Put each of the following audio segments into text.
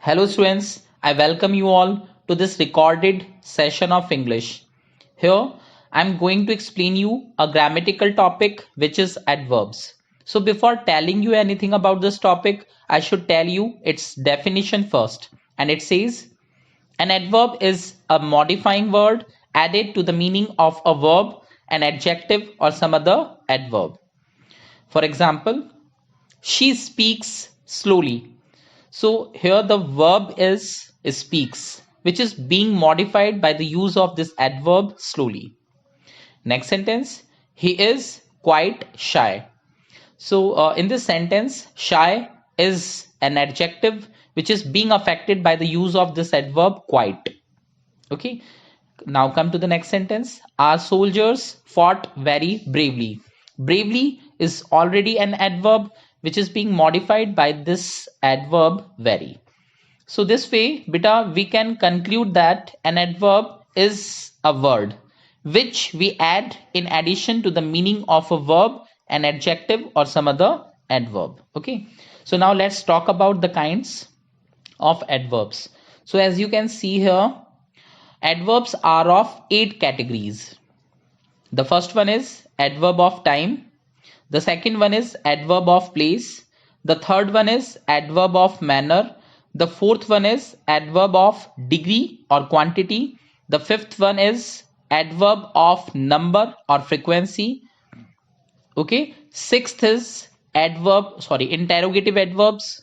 Hello students, I welcome you all to this recorded session of English. Here I am going to explain you a grammatical topic which is adverbs. So before telling you anything about this topic, I should tell you its definition first. And it says an adverb is a modifying word added to the meaning of a verb, an adjective or some other adverb. For example, she speaks slowly. So here the verb is speaks, which is being modified by the use of this adverb slowly. Next sentence, he is quite shy. So in this sentence, shy is an adjective which is being affected by the use of this adverb quite. Okay. Now come to the next sentence. Our soldiers fought very bravely. Bravely is already an adverb which is being modified by this adverb very. So this way, beta, we can conclude that an adverb is a word which we add in addition to the meaning of a verb, an adjective or some other adverb. Okay. So now let's talk about the kinds of adverbs. So as you can see here, adverbs are of 8 categories. The first one is adverb of time. The second one is adverb of place. The third one is adverb of manner. The fourth one is adverb of degree or quantity. The fifth one is adverb of number or frequency. Okay. Sixth is interrogative adverbs.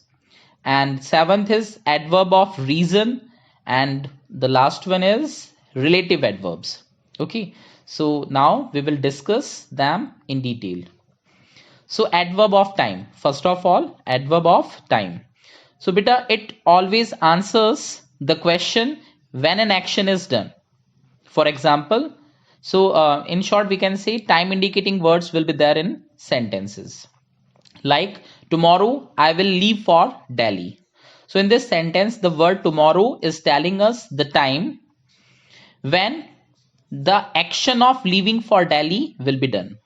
And seventh is adverb of reason. And the last one is relative adverbs. Okay. So now we will discuss them in detail. So adverb of time. First of all, adverb of time. So beta, it always answers the question when an action is done. For example, in short we can say time indicating words will be there in sentences. Like tomorrow I will leave for Delhi. So in this sentence, the word tomorrow is telling us the time when the action of leaving for Delhi will be done.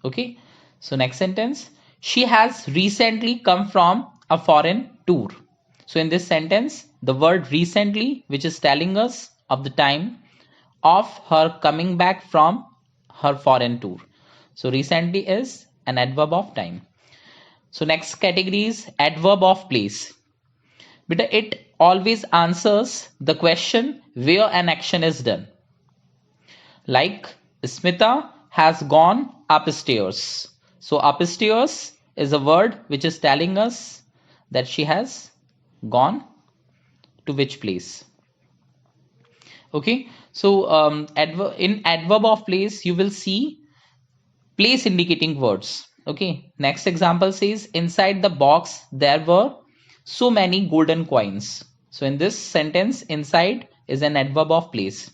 Okay. So next sentence, she has recently come from a foreign tour. So in this sentence, the word recently, which is telling us of the time of her coming back from her foreign tour. So recently is an adverb of time. So next category is adverb of place. But it always answers the question where an action is done. Like Smita has gone upstairs. So upstairs is a word which is telling us that she has gone to which place. Okay. So in adverb of place, you will see place indicating words. Okay. Next example says inside the box there were so many golden coins. So in this sentence, inside is an adverb of place.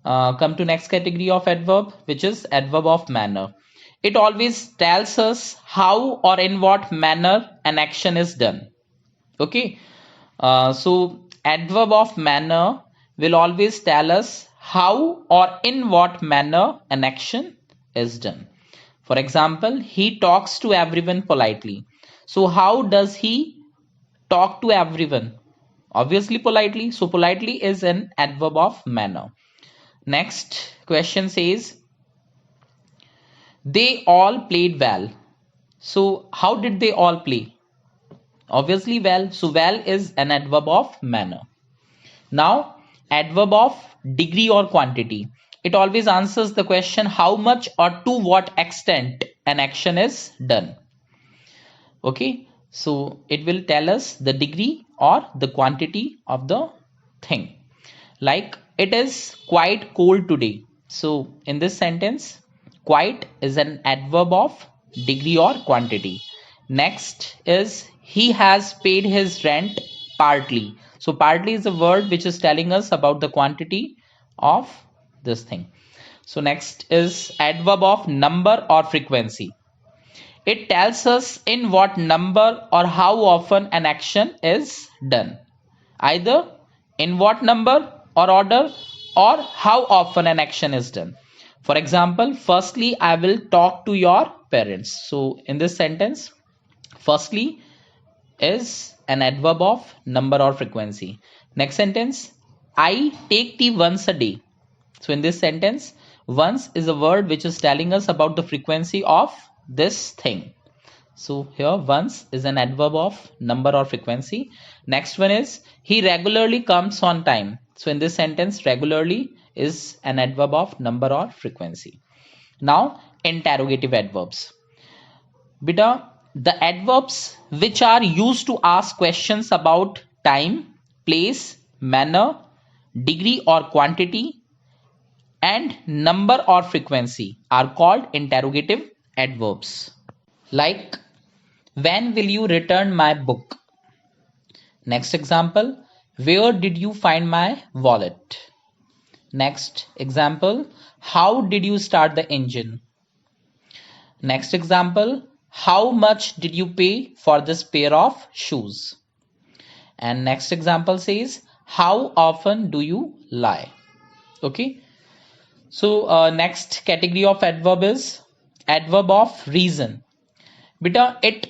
Come to next category of adverb, which is adverb of manner. It always tells us how or in what manner an action is done. Okay. So adverb of manner will always tell us how or in what manner an action is done. For example, he talks to everyone politely. So how does he talk to everyone? Obviously politely. So politely is an adverb of manner. Next question says they all played well. So how did they all play? Obviously well. So well is an adverb of manner. Now adverb of degree or quantity. It always answers the question how much or to what extent an action is done. Okay. So it will tell us the degree or the quantity of the thing. Like it is quite cold today. So in this sentence, quite is an adverb of degree or quantity. Next is he has paid his rent partly. So partly is a word which is telling us about the quantity of this thing. So next is adverb of number or frequency. It tells us in what number or how often an action is done. Either in what number or order or how often an action is done. For example, firstly, I will talk to your parents. So in this sentence, firstly is an adverb of number or frequency. Next sentence, I take tea once a day. So in this sentence, once is a word which is telling us about the frequency of this thing. So here once is an adverb of number or frequency. Next one is he regularly comes on time. So in this sentence, regularly is an adverb of number or frequency. Now interrogative adverbs. Beta, the adverbs which are used to ask questions about time, place, manner, degree or quantity, and number or frequency are called interrogative adverbs. Like, when will you return my book? Next example, where did you find my wallet? Next example, how did you start the engine? Next example, how much did you pay for this pair of shoes? And next example says, how often do you lie? Okay. So next category of adverb is adverb of reason. Beta, it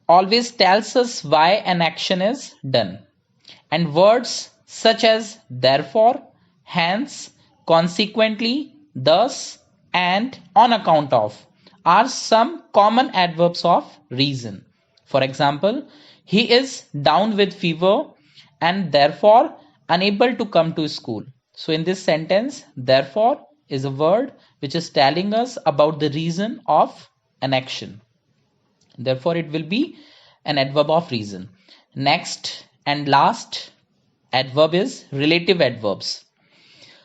always tells us why an action is done. And words such as therefore, hence, consequently, thus, and on account of are some common adverbs of reason. For example, he is down with fever and therefore unable to come to school. So in this sentence, therefore is a word which is telling us about the reason of an action. Therefore, it will be an adverb of reason. Next and last adverb is relative adverbs.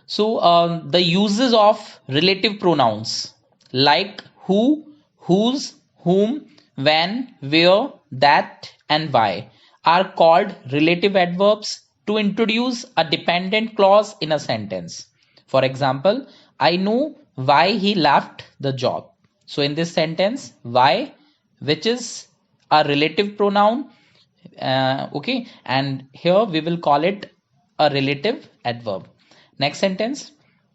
So the uses of relative pronouns like who, whose, whom, when, where, that, and why are called relative adverbs to introduce a dependent clause in a sentence. For example, I know why he left the job. So in this sentence, why, which is a relative pronoun, okay, and here we will call it a relative adverb. Next sentence,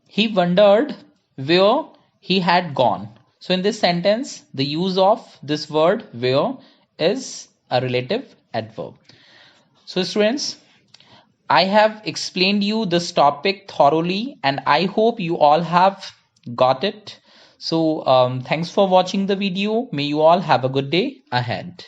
he wondered where he had gone. So in this sentence, the use of this word where is a relative adverb. So students, I have explained you this topic thoroughly and I hope you all have got it. So thanks for watching the video. May you all have a good day ahead.